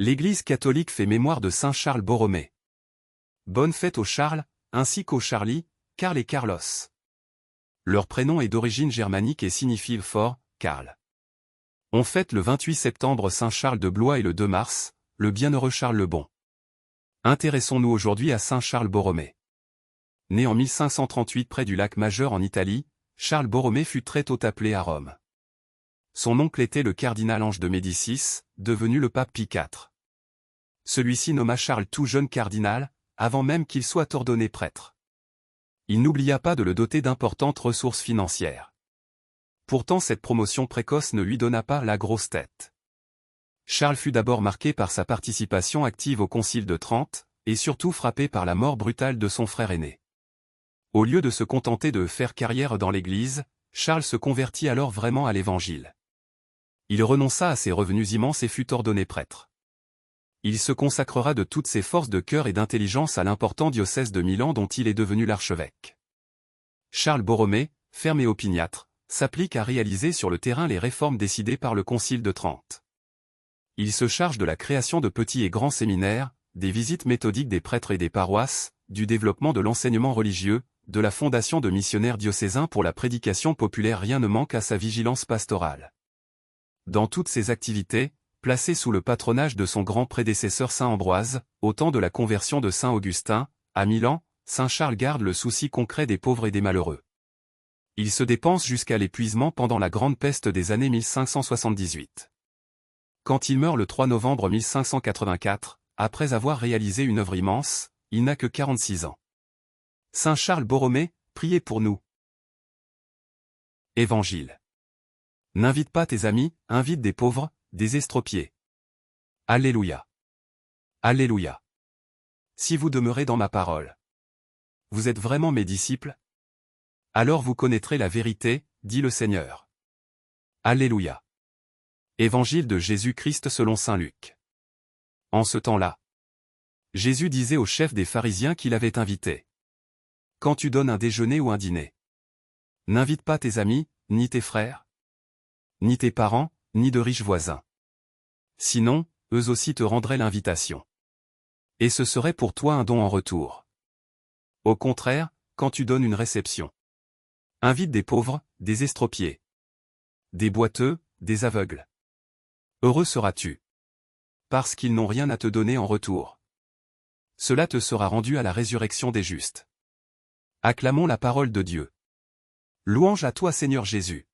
L'Église catholique fait mémoire de Saint Charles Borromée. Bonne fête aux Charles, ainsi qu'aux Charlie, Karl et Carlos. Leur prénom est d'origine germanique et signifie fort, Karl. On fête le 28 septembre Saint Charles de Blois et le 2 mars, le bienheureux Charles le Bon. Intéressons-nous aujourd'hui à Saint Charles Borromée. Né en 1538 près du lac Majeur en Italie, Charles Borromée fut très tôt appelé à Rome. Son oncle était le cardinal Ange de Médicis, devenu le pape Pie IV. Celui-ci nomma Charles tout jeune cardinal, avant même qu'il soit ordonné prêtre. Il n'oublia pas de le doter d'importantes ressources financières. Pourtant cette promotion précoce ne lui donna pas la grosse tête. Charles fut d'abord marqué par sa participation active au Concile de Trente, et surtout frappé par la mort brutale de son frère aîné. Au lieu de se contenter de faire carrière dans l'Église, Charles se convertit alors vraiment à l'Évangile. Il renonça à ses revenus immenses et fut ordonné prêtre. Il se consacrera de toutes ses forces de cœur et d'intelligence à l'important diocèse de Milan dont il est devenu l'archevêque. Charles Borromée, ferme et opiniâtre, s'applique à réaliser sur le terrain les réformes décidées par le Concile de Trente. Il se charge de la création de petits et grands séminaires, des visites méthodiques des prêtres et des paroisses, du développement de l'enseignement religieux, de la fondation de missionnaires diocésains pour la prédication populaire. Rien ne manque à sa vigilance pastorale. Dans toutes ses activités, placé sous le patronage de son grand prédécesseur Saint Ambroise, au temps de la conversion de Saint Augustin, à Milan, Saint Charles garde le souci concret des pauvres et des malheureux. Il se dépense jusqu'à l'épuisement pendant la grande peste des années 1578. Quand il meurt le 3 novembre 1584, après avoir réalisé une œuvre immense, il n'a que 46 ans. Saint Charles Borromée, priez pour nous. Évangile. N'invite pas tes amis, invite des pauvres, des estropiés. Alléluia. Alléluia. Si vous demeurez dans ma parole, vous êtes vraiment mes disciples? Alors vous connaîtrez la vérité, dit le Seigneur. Alléluia. Évangile de Jésus-Christ selon saint Luc. En ce temps-là, Jésus disait au chef des pharisiens qu'il avait invité. Quand tu donnes un déjeuner ou un dîner, n'invite pas tes amis, ni tes frères, ni tes parents, ni de riches voisins. Sinon, eux aussi te rendraient l'invitation. Et ce serait pour toi un don en retour. Au contraire, quand tu donnes une réception, invite des pauvres, des estropiés, des boiteux, des aveugles. Heureux seras-tu, parce qu'ils n'ont rien à te donner en retour. Cela te sera rendu à la résurrection des justes. Acclamons la parole de Dieu. Louange à toi Seigneur Jésus.